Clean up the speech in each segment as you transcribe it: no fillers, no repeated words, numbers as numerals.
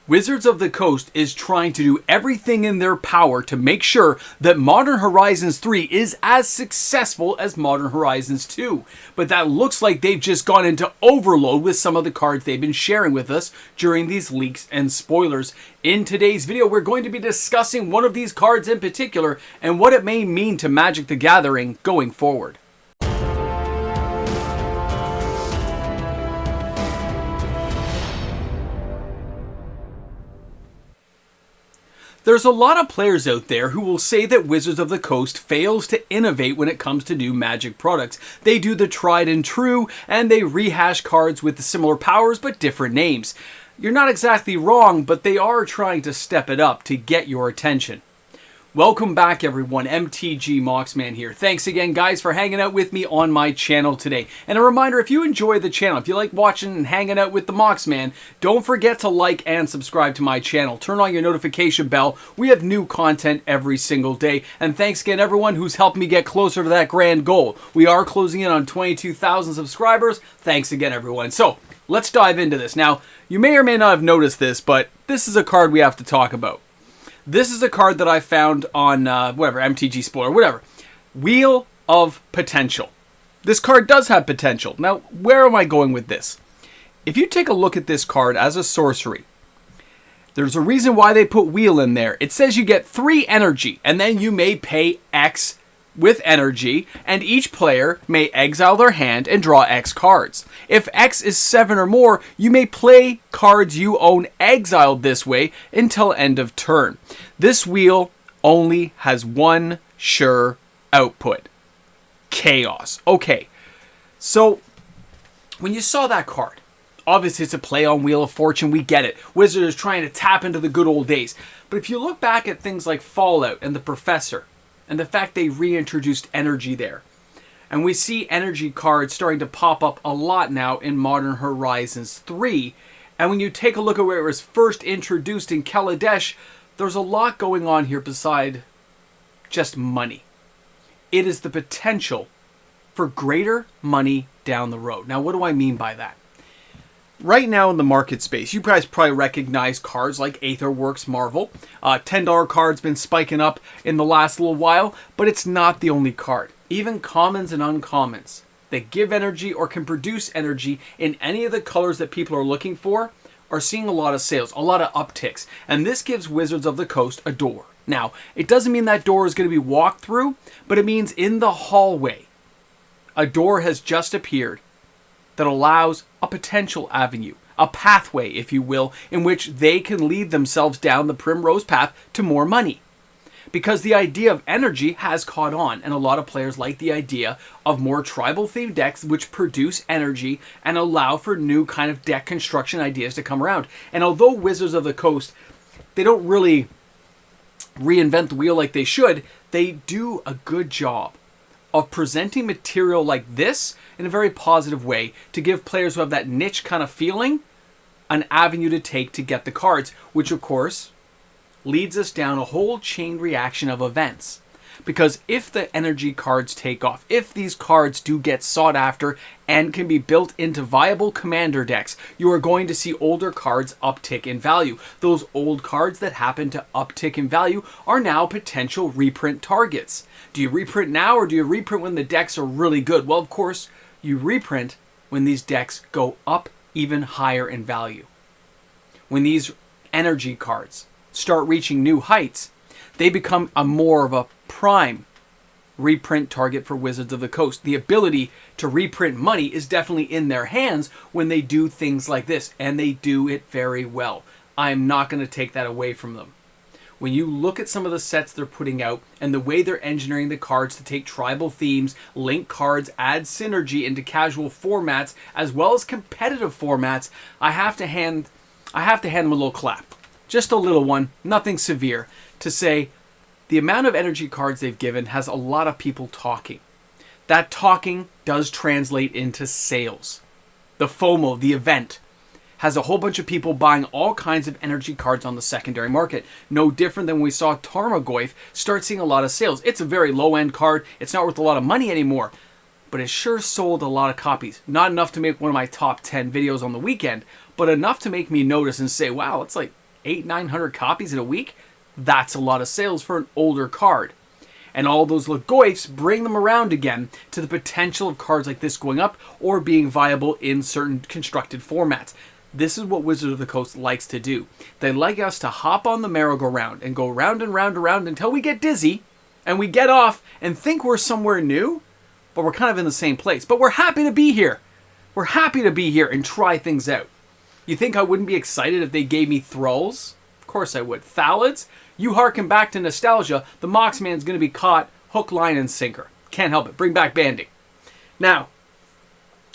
Wizards of the Coast is trying to do everything in their power to make sure that Modern Horizons 3 is as successful as Modern Horizons 2. But that looks like they've just gone into overload with some of the cards they've been sharing with us during these leaks and spoilers. In today's video, we're going to be discussing one of these cards in particular and what it may mean to Magic the Gathering going forward. There's a lot of players out there who will say that Wizards of the Coast fails to innovate when it comes to new Magic products. They do the tried and true, and they rehash cards with similar powers but different names. You're not exactly wrong, but they are trying to step it up to get your attention. Welcome back everyone, MTG Moxman here. Thanks again guys for hanging out with me on my channel today. And a reminder, if you enjoy the channel, if you like watching and hanging out with the Moxman, don't forget to like and subscribe to my channel. Turn on your notification bell. We have new content every single day. And thanks again everyone who's helped me get closer to that grand goal. We are closing in on 22,000 subscribers. Thanks again everyone. So, let's dive into this. Now, you may or may not have noticed this, but this is a card we have to talk about. This is a card that I found on, MTG Spoiler, whatever. Wheel of Potential. This card does have potential. Now, where am I going with this? If you take a look at this card as a sorcery, there's a reason why they put Wheel in there. It says you get 3 energy, and then you may pay X with energy, and each player may exile their hand and draw X cards. If X is 7 or more, you may play cards you own exiled this way until end of turn. This wheel only has one sure output: chaos. Okay, so when you saw that card, obviously it's a play on Wheel of Fortune, we get it. Wizards is trying to tap into the good old days. But if you look back at things like Fallout and the Professor, and the fact they reintroduced energy there. And we see energy cards starting to pop up a lot now in Modern Horizons 3. And when you take a look at where it was first introduced in Kaladesh, there's a lot going on here beside just money. It is the potential for greater money down the road. Now, what do I mean by that? Right now in the market space, you guys probably recognize cards like Aetherworks Marvel. $10 card's been spiking up in the last little while, but it's not the only card. Even commons and uncommons that give energy or can produce energy in any of the colors that people are looking for are seeing a lot of sales, a lot of upticks. And this gives Wizards of the Coast a door. Now, it doesn't mean that door is going to be walked through, but it means in the hallway, a door has just appeared that allows a potential avenue, a pathway, if you will, in which they can lead themselves down the primrose path to more money. Because the idea of energy has caught on, and a lot of players like the idea of more tribal-themed decks which produce energy and allow for new kind of deck construction ideas to come around. And although Wizards of the Coast, they don't really reinvent the wheel like they should, they do a good job of presenting material like this in a very positive way to give players who have that niche kind of feeling an avenue to take to get the cards, which of course leads us down a whole chain reaction of events. Because if the energy cards take off, if these cards do get sought after and can be built into viable commander decks, you are going to see older cards uptick in value. Those old cards that happen to uptick in value are now potential reprint targets. Do you reprint now or do you reprint when the decks are really good? Well, of course, you reprint when these decks go up even higher in value. When these energy cards start reaching new heights, they become a more of a prime reprint target for Wizards of the Coast. The ability to reprint money is definitely in their hands when they do things like this, and they do it very well. I'm not going to take that away from them. When you look at some of the sets they're putting out and the way they're engineering the cards to take tribal themes, link cards, add synergy into casual formats as well as competitive formats, I have to hand them a little clap. Just a little one, nothing severe, to say the amount of energy cards they've given has a lot of people talking. That talking does translate into sales. The FOMO, the event, has a whole bunch of people buying all kinds of energy cards on the secondary market. No different than when we saw Tarmogoyf start seeing a lot of sales. It's a very low-end card. It's not worth a lot of money anymore. But it sure sold a lot of copies. Not enough to make one of my top 10 videos on the weekend, but enough to make me notice and say, wow, it's like 800-900 copies in a week. That's a lot of sales for an older card. And all those Legoifs bring them around again to the potential of cards like this going up or being viable in certain constructed formats. This is what Wizards of the Coast likes to do. They like us to hop on the merry-go-round and go round and round and round until we get dizzy and we get off and think we're somewhere new, but we're kind of in the same place. But we're happy to be here. We're happy to be here and try things out. You think I wouldn't be excited if they gave me Thralls? Of course I would. Thalids? You harken back to nostalgia, the Moxman's going to be caught hook, line, and sinker. Can't help it. Bring back banding. Now,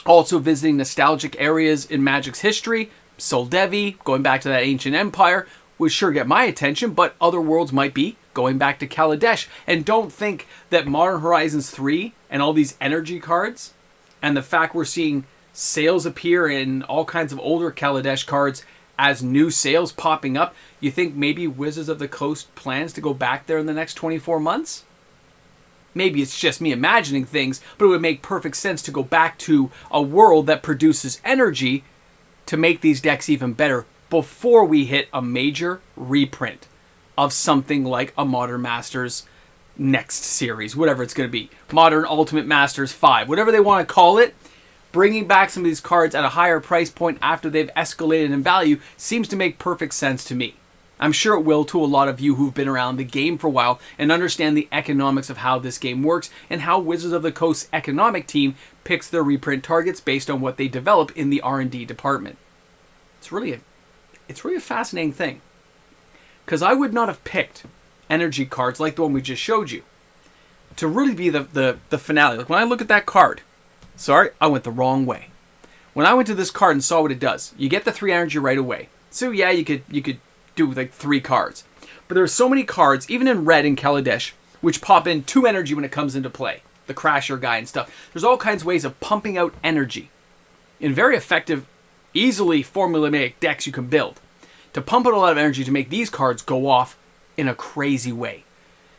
also visiting nostalgic areas in Magic's history, Soldevi, going back to that ancient empire, would sure get my attention, but other worlds might be going back to Kaladesh. And don't think that Modern Horizons 3 and all these energy cards and the fact we're seeing sales appear in all kinds of older Kaladesh cards as new sales popping up, you think maybe Wizards of the Coast plans to go back there in the next 24 months? Maybe it's just me imagining things, but it would make perfect sense to go back to a world that produces energy to make these decks even better before we hit a major reprint of something like a Modern Masters next series, whatever it's going to be. Modern Ultimate Masters 5, whatever they want to call it. Bringing back some of these cards at a higher price point after they've escalated in value seems to make perfect sense to me. I'm sure it will to a lot of you who've been around the game for a while and understand the economics of how this game works and how Wizards of the Coast's economic team picks their reprint targets based on what they develop in the R&D department. It's really a fascinating thing. Because I would not have picked energy cards like the one we just showed you to really be the finale. Like when I look at that card, sorry, I went the wrong way. When I went to this card and saw what it does, you get the 3 energy right away. So yeah, you could do like 3 cards. But there are so many cards, even in red in Kaladesh, which pop in 2 energy when it comes into play. The Crasher guy and stuff. There's all kinds of ways of pumping out energy in very effective, easily formulaic decks you can build. To pump out a lot of energy to make these cards go off in a crazy way.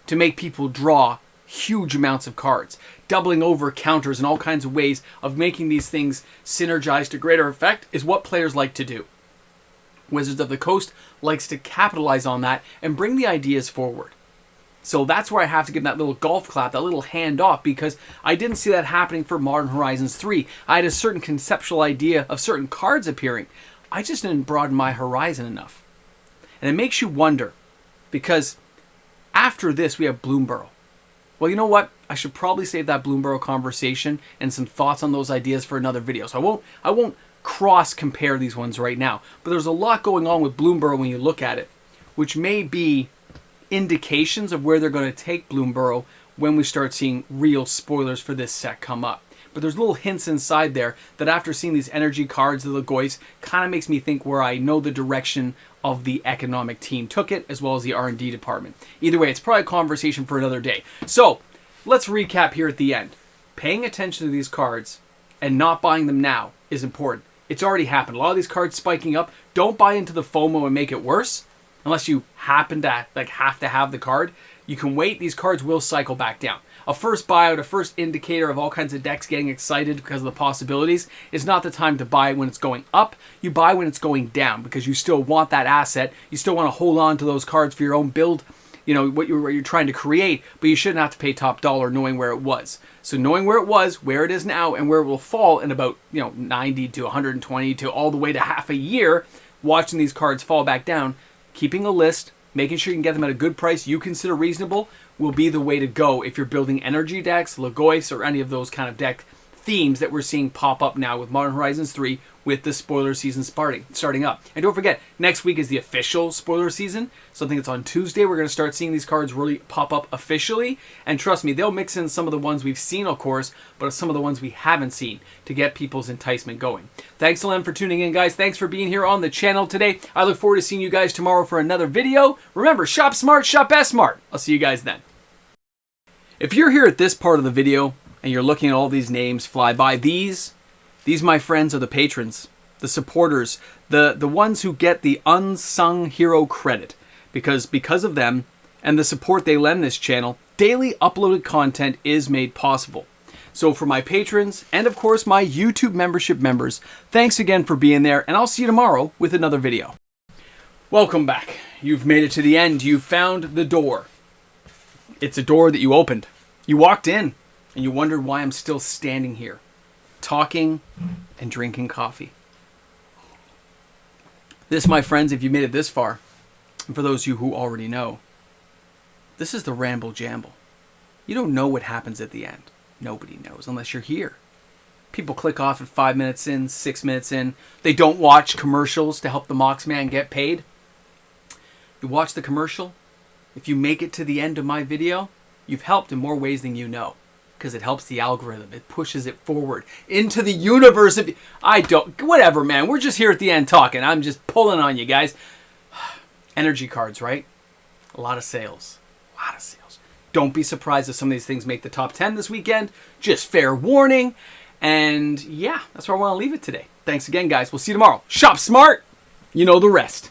To make people draw huge amounts of cards, doubling over counters and all kinds of ways of making these things synergize to greater effect is what players like to do. Wizards of the Coast likes to capitalize on that and bring the ideas forward. So that's where I have to give that little golf clap, that little hand off, because I didn't see that happening for Modern Horizons 3. I had a certain conceptual idea of certain cards appearing. I just didn't broaden my horizon enough. And it makes you wonder, because after this we have Bloomborough. Well, you know what? I should probably save that Bloomborough conversation and some thoughts on those ideas for another video. So I won't cross-compare these ones right now. But there's a lot going on with Bloomborough when you look at it, which may be indications of where they're going to take Bloomborough when we start seeing real spoilers for this set come up. But there's little hints inside there that after seeing these energy cards, the Legoifs, kind of makes me think where I know the direction of the economic team took it, as well as the R&D department. Either way, it's probably a conversation for another day. So, let's recap here at the end. Paying attention to these cards and not buying them now is important. It's already happened. A lot of these cards spiking up. Don't buy into the FOMO and make it worse, unless you happen to have to have the card. You can wait. These cards will cycle back down. A first buyout, a first indicator of all kinds of decks getting excited because of the possibilities is not the time to buy when it's going up. You buy when it's going down because you still want that asset. You still want to hold on to those cards for your own build, you know, what you're trying to create, but you shouldn't have to pay top dollar knowing where it was. So knowing where it was, where it is now, and where it will fall in about, 90 to 120 to all the way to half a year, watching these cards fall back down, keeping a list, making sure you can get them at a good price you consider reasonable will be the way to go if you're building energy decks, Legoifs, or any of those kind of deck themes that we're seeing pop up now with Modern Horizons 3 with the spoiler season starting up. And don't forget, next week is the official spoiler season. So I think it's on Tuesday we're going to start seeing these cards really pop up officially. And trust me, they'll mix in some of the ones we've seen, of course, but some of the ones we haven't seen to get people's enticement going. Thanks a lot for tuning in, guys. Thanks for being here on the channel today. I look forward to seeing you guys tomorrow for another video. Remember, shop smart, shop S smart. I'll see you guys then. If you're here at this part of the video and you're looking at all these names fly by, these my friends are the patrons, the supporters, the ones who get the unsung hero credit. Because of them and the support they lend this channel, daily uploaded content is made possible. So for my patrons and of course my YouTube membership members, thanks again for being there, and I'll see you tomorrow with another video. Welcome back. You've made it to the end. You found the door. It's a door that you opened. You walked in, and you wondered why I'm still standing here, talking and drinking coffee. This, my friends, if you made it this far, and for those of you who already know, this is the Ramble Jamble. You don't know what happens at the end. Nobody knows unless you're here. People click off at 5 minutes in, 6 minutes in. They don't watch commercials to help the Moxman get paid. You watch the commercial. If you make it to the end of my video, you've helped in more ways than you know. Because it helps the algorithm. It pushes it forward into the universe. Whatever, man. We're just here at the end talking. I'm just pulling on you guys. Energy cards, right? A lot of sales. A lot of sales. Don't be surprised if some of these things make the top 10 this weekend. Just fair warning. And yeah, that's where I want to leave it today. Thanks again, guys. We'll see you tomorrow. Shop smart. You know the rest.